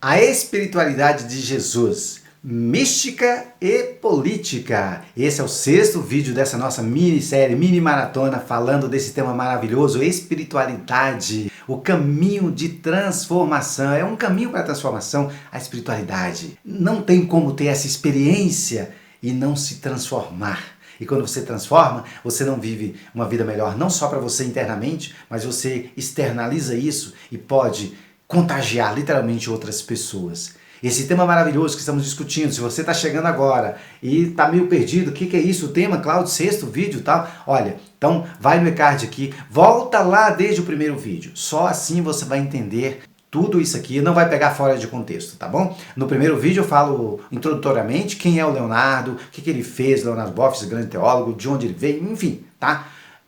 A espiritualidade de Jesus, mística e política. Esse é o 6º vídeo dessa nossa minissérie, mini maratona, falando desse tema maravilhoso, espiritualidade, o caminho de transformação. É um caminho para a transformação, a espiritualidade. Não tem como ter essa experiência e não se transformar. E quando você transforma, você não vive uma vida melhor, não só para você internamente, mas você externaliza isso e pode contagiar literalmente outras pessoas. Esse tema maravilhoso que estamos discutindo, se você está chegando agora e está meio perdido, o que é isso? O tema, Cláudio, 6º vídeo e tal? Olha, então vai no e-card aqui, volta lá desde o primeiro vídeo. Só assim você vai entender tudo isso aqui, não vai pegar fora de contexto, tá bom? No primeiro vídeo eu falo introdutoriamente quem é o Leonardo, o que ele fez, Leonardo Boff, esse grande teólogo, de onde ele veio, enfim, tá?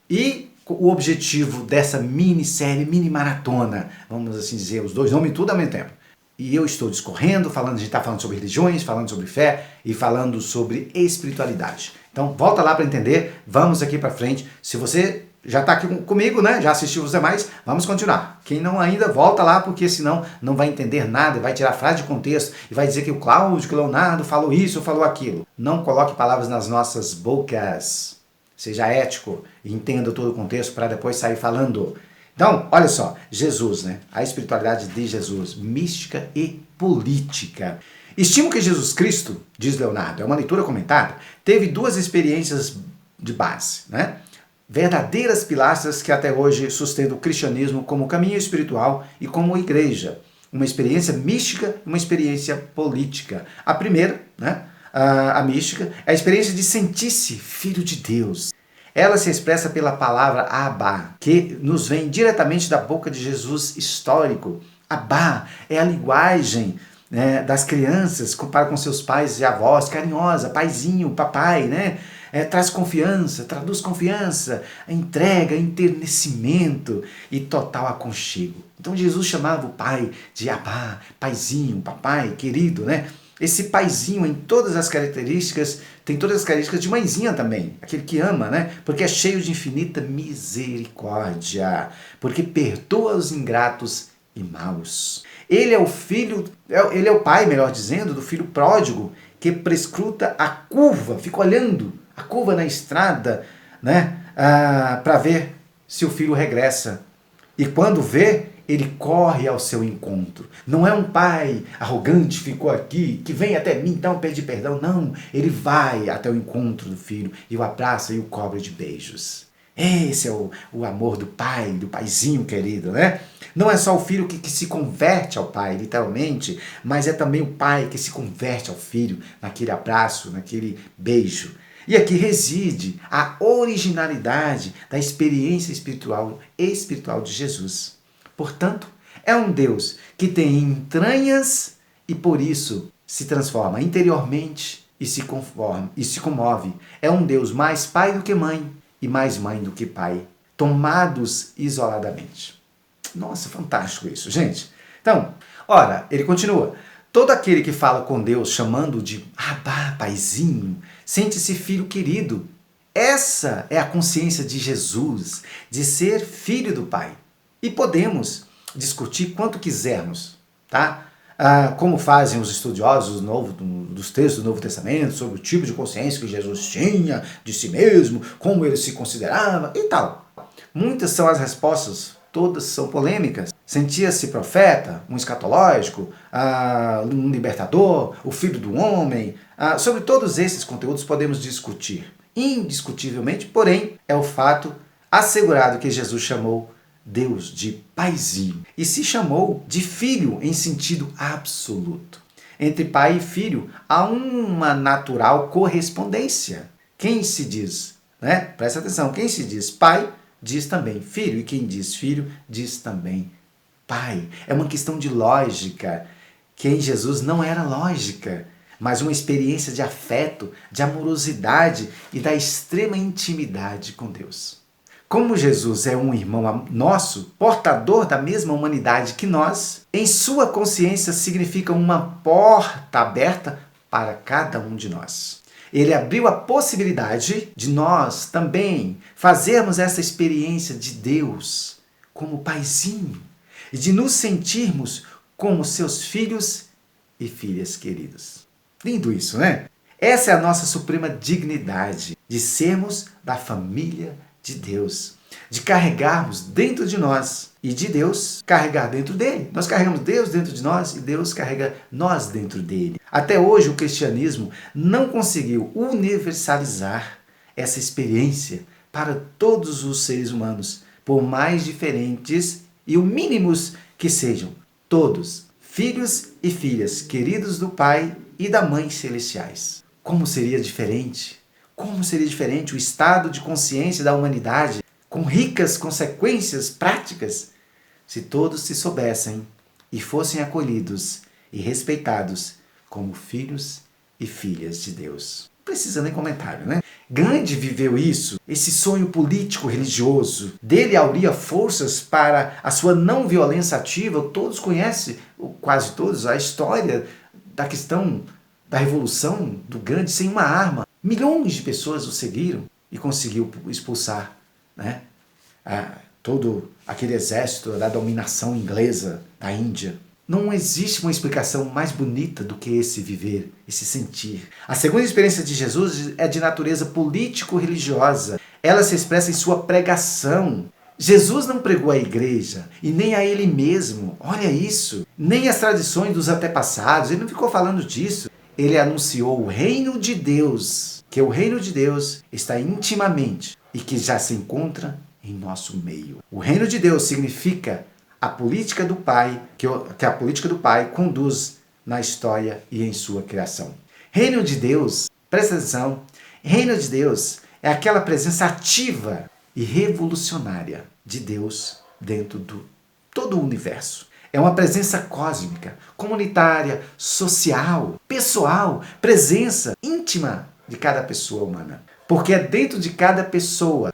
E o objetivo dessa minissérie, mini maratona, vamos assim dizer, os dois nomes tudo ao mesmo tempo. E eu estou discorrendo, a gente está falando sobre religiões, falando sobre fé e falando sobre espiritualidade. Então volta lá para entender, vamos aqui para frente. Se você já está aqui comigo, né? Já assistiu os demais, vamos continuar. Quem não ainda, volta lá, porque senão não vai entender nada, vai tirar frase de contexto e vai dizer que o Cláudio, que o Leonardo falou isso, falou aquilo. Não coloque palavras nas nossas bocas. Seja ético e entenda todo o contexto para depois sair falando. Então, olha só, Jesus, né? A espiritualidade de Jesus, mística e política. Estimo que Jesus Cristo, diz Leonardo, é uma leitura comentada, teve duas experiências de base, né? Verdadeiras pilastras que até hoje sustentam o cristianismo como caminho espiritual e como igreja. Uma experiência mística e uma experiência política. A primeira, né? A mística, é a experiência de sentir-se filho de Deus. Ela se expressa pela palavra Abba, que nos vem diretamente da boca de Jesus histórico. Abba é a linguagem, né, das crianças para com seus pais e avós, carinhosa, paizinho, papai, né? Traz confiança, traduz confiança, entrega, enternecimento e total aconchego. Então Jesus chamava o pai de Abba, paizinho, papai, querido, né? Esse paizinho em todas as características, tem todas as características de mãezinha também, aquele que ama, né? Porque é cheio de infinita misericórdia, porque perdoa os ingratos e maus. Ele é o filho, ele é o pai, melhor dizendo, do filho pródigo, que prescruta a curva, fica olhando a curva na estrada, né? Para ver se o filho regressa. E quando vê, ele corre ao seu encontro. Não é um pai arrogante, ficou aqui, que vem até mim, então pede perdão. Não, ele vai até o encontro do filho e o abraça e o cobre de beijos. Esse é o amor do pai, do paizinho querido, né? Não é só o filho que se converte ao pai, literalmente, mas é também o pai que se converte ao filho naquele abraço, naquele beijo. E aqui reside a originalidade da experiência espiritual de Jesus. Portanto, é um Deus que tem entranhas e por isso se transforma interiormente e se comove. É um Deus mais pai do que mãe e mais mãe do que pai, tomados isoladamente. Nossa, fantástico isso, gente. Então, ora, ele continua. Todo aquele que fala com Deus chamando de Abba, paizinho, sente-se filho querido. Essa é a consciência de Jesus, de ser filho do Pai. E podemos discutir quanto quisermos, tá? Como fazem os estudiosos dos textos do Novo Testamento, sobre o tipo de consciência que Jesus tinha de si mesmo, como ele se considerava e tal. Muitas são as respostas, todas são polêmicas. Sentia-se profeta, um escatológico, um libertador, o filho do homem. Sobre todos esses conteúdos podemos discutir. Indiscutivelmente, porém, é o fato assegurado que Jesus chamou Deus de paizinho e se chamou de filho em sentido absoluto. Entre pai e filho há uma natural correspondência. Quem se diz, né? Presta atenção, quem se diz pai, diz também filho, e quem diz filho, diz também pai. É uma questão de lógica, que em Jesus não era lógica, mas uma experiência de afeto, de amorosidade e da extrema intimidade com Deus. Como Jesus é um irmão nosso, portador da mesma humanidade que nós, em sua consciência significa uma porta aberta para cada um de nós. Ele abriu a possibilidade de nós também fazermos essa experiência de Deus como paizinho e de nos sentirmos como seus filhos e filhas queridos. Lindo isso, né? Essa é a nossa suprema dignidade, de sermos da família de Deus, de carregarmos dentro de nós e de Deus carregar dentro dele. Nós carregamos Deus dentro de nós e Deus carrega nós dentro dele. Até hoje o cristianismo não conseguiu universalizar essa experiência para todos os seres humanos, por mais diferentes e o mínimos que sejam, todos, filhos e filhas, queridos do Pai e da Mãe celestiais. Como seria diferente? Como seria diferente o estado de consciência da humanidade, com ricas consequências práticas, se todos se soubessem e fossem acolhidos e respeitados como filhos e filhas de Deus. Não precisa nem comentário, né? Gandhi viveu isso, esse sonho político-religioso. Dele auria forças para a sua não violência ativa. Todos conhecem, quase todos, a história da questão da revolução do Gandhi sem uma arma. Milhões de pessoas o seguiram e conseguiu expulsar, né, todo aquele exército da dominação inglesa da Índia. Não existe uma explicação mais bonita do que esse viver, esse sentir. A segunda experiência de Jesus é de natureza político-religiosa. Ela se expressa em sua pregação. Jesus não pregou à igreja e nem a ele mesmo, olha isso, nem as tradições dos antepassados, ele não ficou falando disso. Ele anunciou o reino de Deus, que o reino de Deus está intimamente e que já se encontra em nosso meio. O reino de Deus significa a política do Pai, que a política do Pai conduz na história e em sua criação. Reino de Deus, presta atenção, reino de Deus é aquela presença ativa e revolucionária de Deus dentro do todo o universo. É uma presença cósmica, comunitária, social, pessoal, presença íntima de cada pessoa humana. Porque é dentro de cada pessoa,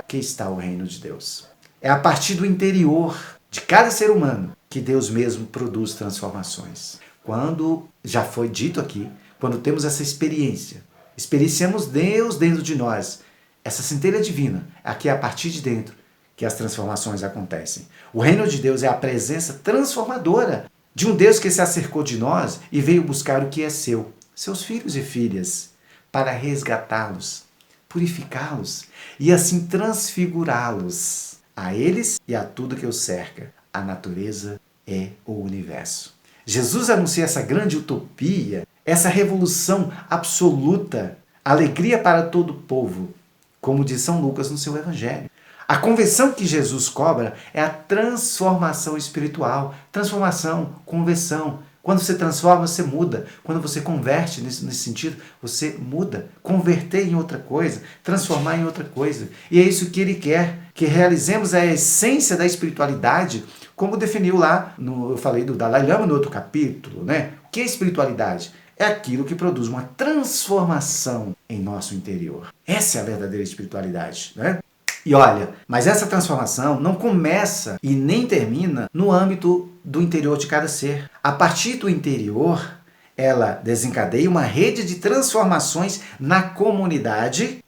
que está o reino de Deus. É a partir do interior de cada ser humano que Deus mesmo produz transformações. Quando, já foi dito aqui, quando temos essa experiência, experienciamos Deus dentro de nós, essa centelha divina, aqui é a partir de dentro que as transformações acontecem. O reino de Deus é a presença transformadora de um Deus que se acercou de nós e veio buscar o que é seu, seus filhos e filhas, para resgatá-los, purificá-los e assim transfigurá-los a eles e a tudo que os cerca. A natureza é o universo. Jesus anuncia essa grande utopia, essa revolução absoluta, alegria para todo o povo, como diz São Lucas no seu Evangelho. A conversão que Jesus cobra é a transformação espiritual. Transformação, conversão. Quando você transforma, você muda. Quando você converte nesse sentido, você muda. Converter em outra coisa, transformar em outra coisa. E é isso que ele quer, que realizemos a essência da espiritualidade, como definiu lá, eu falei do Dalai Lama no outro capítulo, né? O que é espiritualidade? É aquilo que produz uma transformação em nosso interior. Essa é a verdadeira espiritualidade, né? E olha, mas essa transformação não começa e nem termina no âmbito do interior de cada ser. A partir do interior, ela desencadeia uma rede de transformações na comunidade,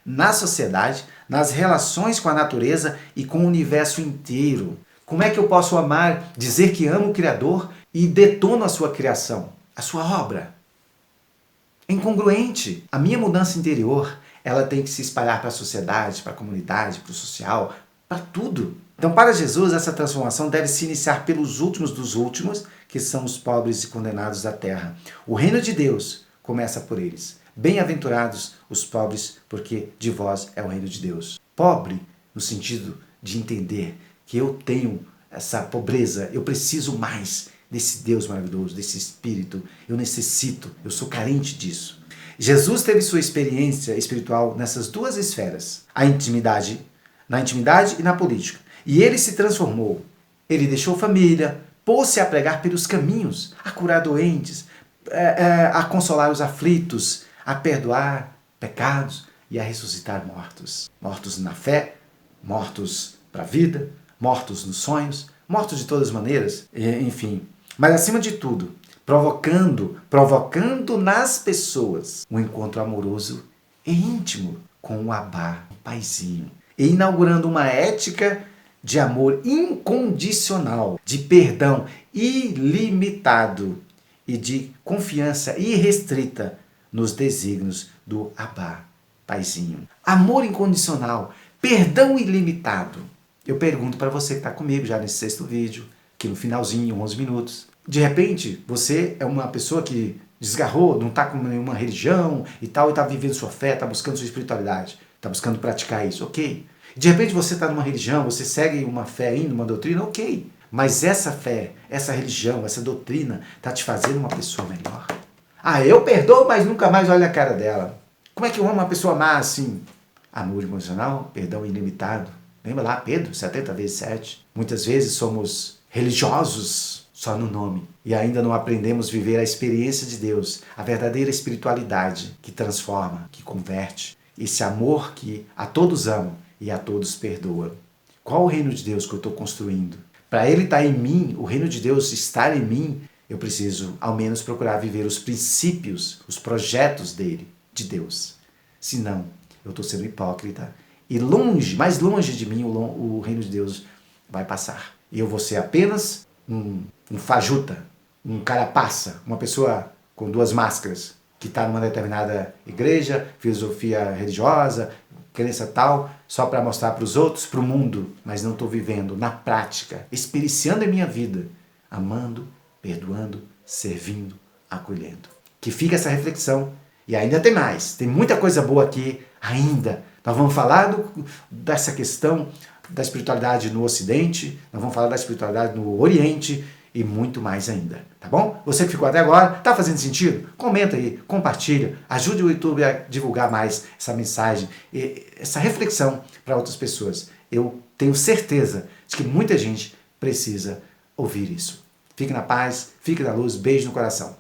na sociedade, nas relações com a natureza e com o universo inteiro. Como é que eu posso amar, dizer que amo o Criador e detono a sua criação, a sua obra? É incongruente. A minha mudança interior, ela tem que se espalhar para a sociedade, para a comunidade, para o social, para tudo. Então, para Jesus, essa transformação deve se iniciar pelos últimos dos últimos, que são os pobres e condenados da terra. O reino de Deus começa por eles. Bem-aventurados os pobres, porque de vós é o reino de Deus. Pobre, no sentido de entender que eu tenho essa pobreza, eu preciso mais desse Deus maravilhoso, desse Espírito, eu necessito, eu sou carente disso. Jesus teve sua experiência espiritual nessas duas esferas, na intimidade e na política. E ele se transformou. Ele deixou família, pôs-se a pregar pelos caminhos, a curar doentes, a consolar os aflitos, a perdoar pecados e a ressuscitar mortos. Mortos na fé, mortos para a vida, mortos nos sonhos, mortos de todas as maneiras, enfim. Mas acima de tudo, provocando nas pessoas um encontro amoroso e íntimo com o Abá, o Paizinho, e inaugurando uma ética de amor incondicional, de perdão ilimitado e de confiança irrestrita nos desígnios do Abá, Paizinho. Amor incondicional, perdão ilimitado. Eu pergunto para você que está comigo já nesse 6º vídeo, aqui no finalzinho, 11 minutos. De repente, você é uma pessoa que desgarrou, não está com nenhuma religião e tal, e está vivendo sua fé, está buscando sua espiritualidade, está buscando praticar isso, ok. De repente você está numa religião, você segue uma fé ainda, uma doutrina, ok. Mas essa fé, essa religião, essa doutrina está te fazendo uma pessoa melhor. Ah, eu perdoo, mas nunca mais olho a cara dela. Como é que eu amo uma pessoa má assim? Amor incondicional, perdão ilimitado. Lembra lá, Pedro, 70 vezes 7. Muitas vezes somos religiosos só no nome e ainda não aprendemos a viver a experiência de Deus, a verdadeira espiritualidade que transforma, que converte. Esse amor que a todos ama e a todos perdoa. Qual o reino de Deus que eu estou construindo? Para ele estar em mim, o reino de Deus estar em mim, eu preciso ao menos procurar viver os princípios, os projetos dele, de Deus. Senão, eu estou sendo hipócrita e longe, mais longe de mim, o reino de Deus vai passar. E eu vou ser apenas um fajuta, um carapaça, uma pessoa com 2 máscaras, que está numa determinada igreja, filosofia religiosa, crença tal, só para mostrar para os outros, para o mundo, mas não estou vivendo na prática, experienciando a minha vida, amando, perdoando, servindo, acolhendo. Que fica essa reflexão. E ainda tem mais, tem muita coisa boa aqui ainda. Nós vamos falar dessa questão da espiritualidade no Ocidente, nós vamos falar da espiritualidade no Oriente e muito mais ainda, tá bom? Você que ficou até agora, tá fazendo sentido? Comenta aí, compartilha, ajude o YouTube a divulgar mais essa mensagem, essa reflexão para outras pessoas. Eu tenho certeza de que muita gente precisa ouvir isso. Fique na paz, fique na luz, beijo no coração.